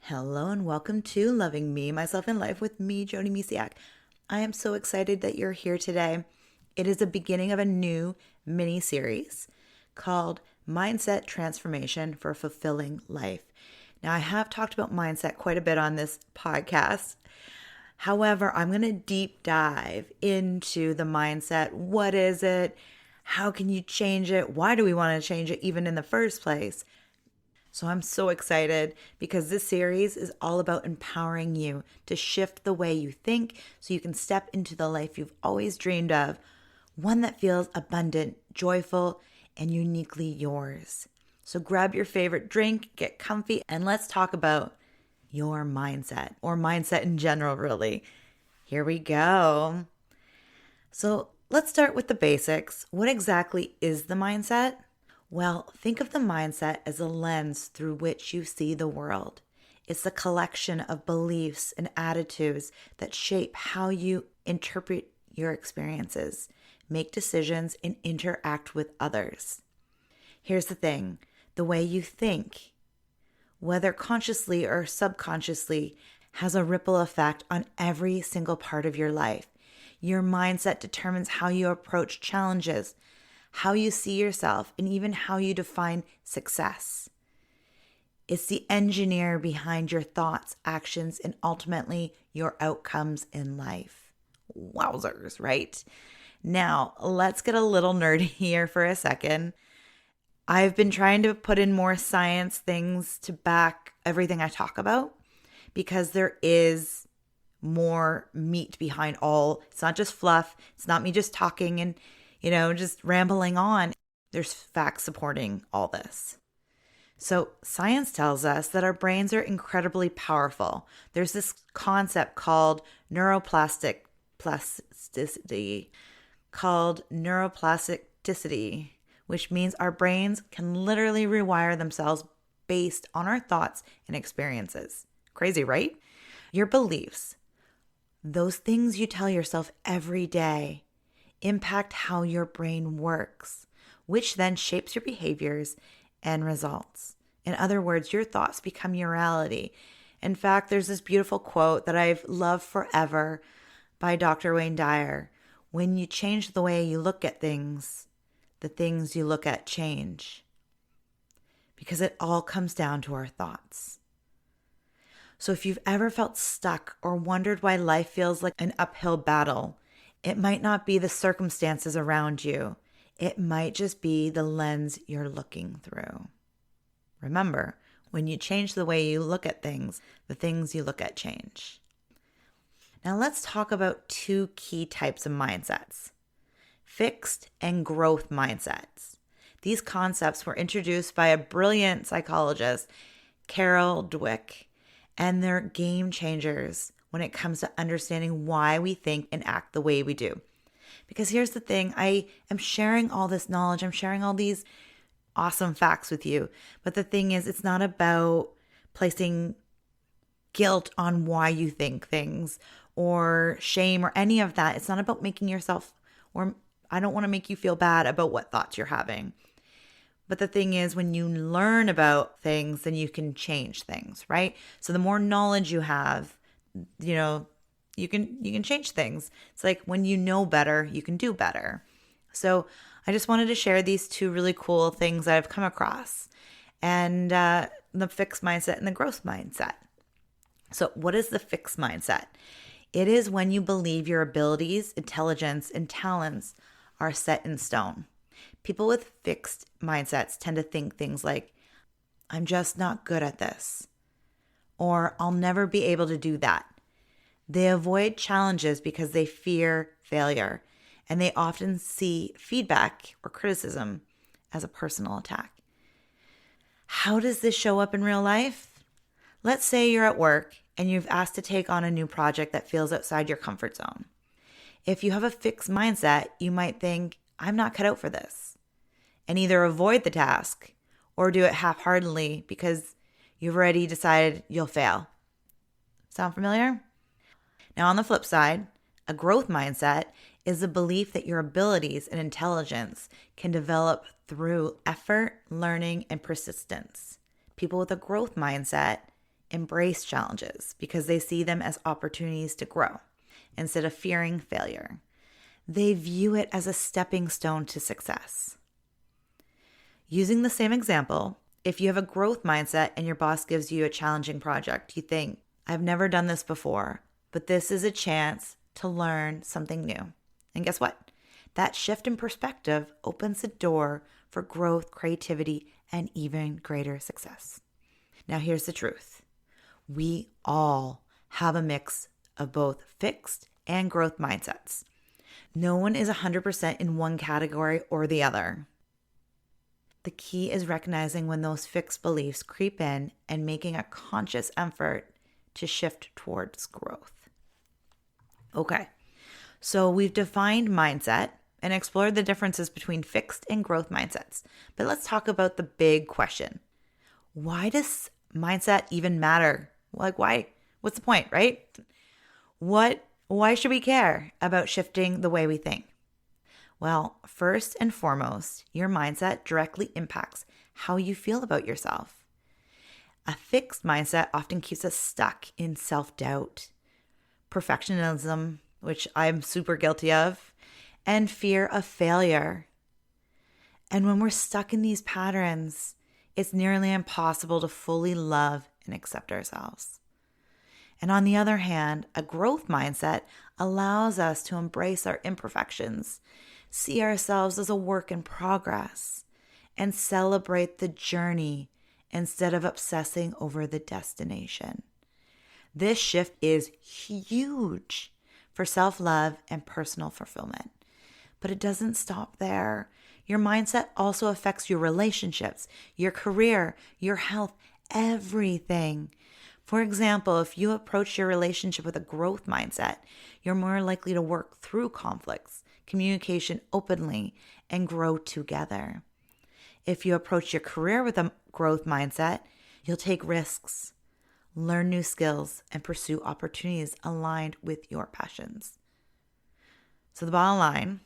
Hello and welcome to Loving Me, Myself, and Life with me, Jody Misiak. I am so excited that you're here today. It is the beginning of a new mini series called Mindset Transformation for a Fulfilling Life. Now, I have talked about mindset quite a bit on this podcast. However, I'm going to deep dive into the mindset. What is it? How can you change it? Why do we want to change it even in the first place? So I'm so excited because this series is all about empowering you to shift the way you think so you can step into the life you've always dreamed of, one that feels abundant, joyful, and uniquely yours. So grab your favorite drink, get comfy, and let's talk about your mindset, or mindset in general, really. Here we go. So let's start with the basics. What exactly is the mindset? Well, think of the mindset as a lens through which you see the world. It's a collection of beliefs and attitudes that shape how you interpret your experiences, make decisions, and interact with others. Here's the thing, the way you think, whether consciously or subconsciously, has a ripple effect on every single part of your life. Your mindset determines how you approach challenges, how you see yourself, and even how you define success. It's the engineer behind your thoughts, actions, and ultimately your outcomes in life. Wowzers, right? Now, let's get a little nerdy here for a second. I've been trying to put in more science things to back everything I talk about because there is more meat behind all. It's not just fluff. It's not me just talking and just rambling on. There's facts supporting all this. So science tells us that our brains are incredibly powerful. There's this concept called neuroplasticity, which means our brains can literally rewire themselves based on our thoughts and experiences. Crazy, right? Your beliefs, those things you tell yourself every day, impact how your brain works, which then shapes your behaviors and results. In other words, your thoughts become your reality. In fact, there's this beautiful quote that I've loved forever by Dr. Wayne Dyer. When you change the way you look at things, the things you look at change. Because it all comes down to our thoughts. So if you've ever felt stuck or wondered why life feels like an uphill battle, it might not be the circumstances around you. It might just be the lens you're looking through. Remember, when you change the way you look at things, the things you look at change. Now let's talk about two key types of mindsets: fixed and growth mindsets. These concepts were introduced by a brilliant psychologist, Carol Dweck, and they're game changers when it comes to understanding why we think and act the way we do. Because here's the thing, I am sharing all this knowledge, I'm sharing all these awesome facts with you. But the thing is, it's not about placing guilt on why you think things or shame or any of that. It's not about making yourself, or I don't want to make you feel bad about what thoughts you're having. But the thing is, when you learn about things, then you can change things, right? So the more knowledge you have, you can change things. It's like when you know better, you can do better. So I just wanted to share these two really cool things that I've come across, and the fixed mindset and the growth mindset. So what is the fixed mindset? It is when you believe your abilities, intelligence, and talents are set in stone. People with fixed mindsets tend to think things like, I'm just not good at this, or I'll never be able to do that. They avoid challenges because they fear failure, and they often see feedback or criticism as a personal attack. How does this show up in real life? Let's say you're at work and you've asked to take on a new project that feels outside your comfort zone. If you have a fixed mindset, you might think, I'm not cut out for this, and either avoid the task or do it half-heartedly because you've already decided you'll fail. Sound familiar? Now, on the flip side, a growth mindset is the belief that your abilities and intelligence can develop through effort, learning, and persistence. People with a growth mindset embrace challenges because they see them as opportunities to grow instead of fearing failure. They view it as a stepping stone to success. Using the same example, if you have a growth mindset and your boss gives you a challenging project, you think, I've never done this before, but this is a chance to learn something new. And guess what? That shift in perspective opens the door for growth, creativity, and even greater success. Now, here's the truth. We all have a mix of both fixed and growth mindsets. No one is 100% in one category or the other. The key is recognizing when those fixed beliefs creep in and making a conscious effort to shift towards growth. Okay, so we've defined mindset and explored the differences between fixed and growth mindsets. But let's talk about the big question. Why does mindset even matter? Like, why? What's the point, right? Why should we care about shifting the way we think? Well, first and foremost, your mindset directly impacts how you feel about yourself. A fixed mindset often keeps us stuck in self-doubt, perfectionism, which I'm super guilty of, and fear of failure. And when we're stuck in these patterns, it's nearly impossible to fully love and accept ourselves. And on the other hand, a growth mindset allows us to embrace our imperfections, see ourselves as a work in progress, and celebrate the journey instead of obsessing over the destination. This shift is huge for self-love and personal fulfillment. But it doesn't stop there. Your mindset also affects your relationships, your career, your health, everything. For example, if you approach your relationship with a growth mindset, you're more likely to work through conflicts, communication openly, and grow together. If you approach your career with a growth mindset, you'll take risks, learn new skills, and pursue opportunities aligned with your passions. So the bottom line,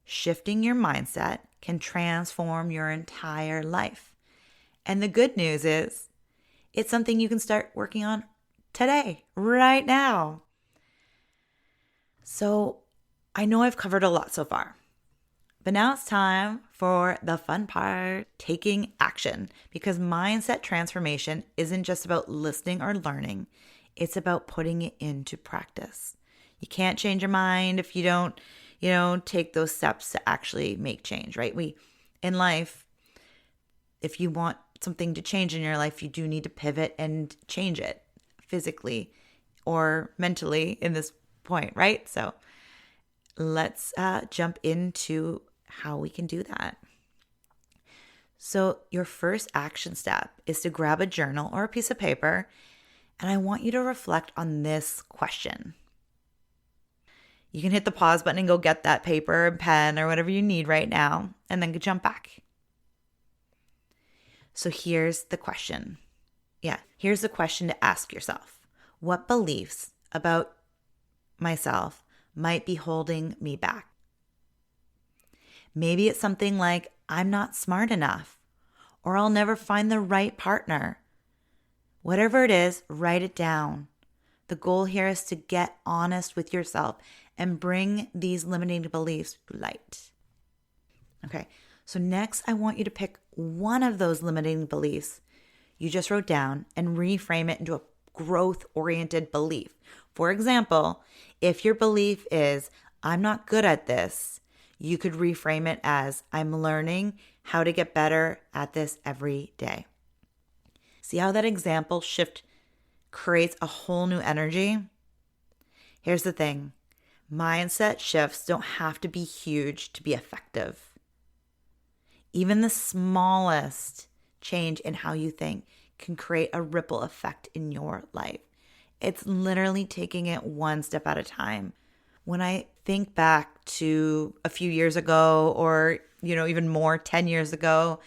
shifting your mindset can transform your entire life. And the good news is, it's something you can start working on today, right now. So I know I've covered a lot so far, but now it's time for the fun part, taking action, because mindset transformation isn't just about listening or learning. It's about putting it into practice. You can't change your mind if you don't, take those steps to actually make change, right? In life, if you want something to change in your life, you do need to pivot and change it physically or mentally in this point, right? So let's jump into how we can do that. So your first action step is to grab a journal or a piece of paper, and I want you to reflect on this question. You can hit the pause button and go get that paper and pen or whatever you need right now, and then jump back. So here's the question. Here's the question to ask yourself. What beliefs about myself might be holding me back? Maybe it's something like, I'm not smart enough, or I'll never find the right partner. Whatever it is, write it down. The goal here is to get honest with yourself and bring these limiting beliefs to light. Okay, so next I want you to pick one of those limiting beliefs you just wrote down and reframe it into a growth-oriented belief. For example, if your belief is, I'm not good at this, you could reframe it as, I'm learning how to get better at this every day. See how that example shift creates a whole new energy? Here's the thing. Mindset shifts don't have to be huge to be effective. Even the smallest change in how you think can create a ripple effect in your life. It's literally taking it one step at a time. When I think back to a few years ago or, even more, 10 years ago,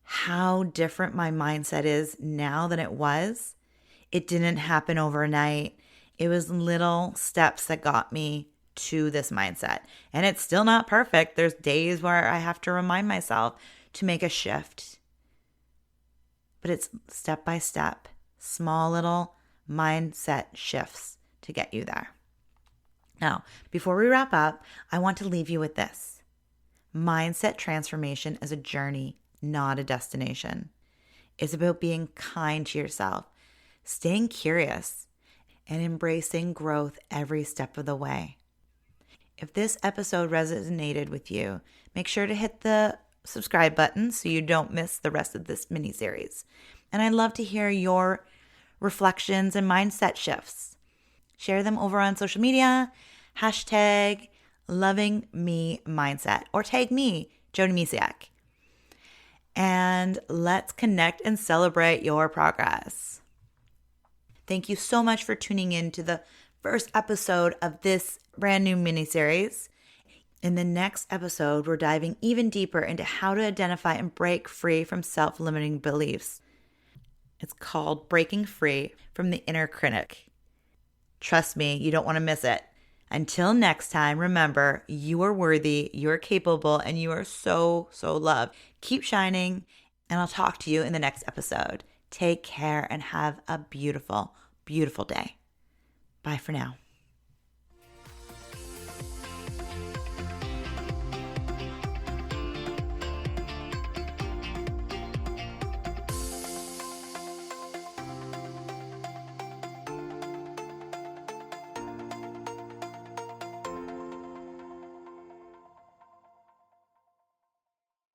how different my mindset is now than it was. It didn't happen overnight. It was little steps that got me to this mindset. And it's still not perfect. There's days where I have to remind myself to make a shift. But it's step by step, small little mindset shifts to get you there. Now, before we wrap up, I want to leave you with this. Mindset transformation is a journey, not a destination. It's about being kind to yourself, staying curious, and embracing growth every step of the way. If this episode resonated with you, make sure to hit the subscribe button so you don't miss the rest of this mini-series. And I'd love to hear your reflections and mindset shifts. Share them over on social media, hashtag loving me mindset, or tag me, Jody Misiak. And let's connect and celebrate your progress. Thank you so much for tuning in to the first episode of this brand new mini-series. In the next episode, we're diving even deeper into how to identify and break free from self-limiting beliefs. It's called Breaking Free from the Inner Critic. Trust me, you don't want to miss it. Until next time, remember, you are worthy, you are capable, and you are so, so loved. Keep shining, and I'll talk to you in the next episode. Take care and have a beautiful, beautiful day. Bye for now.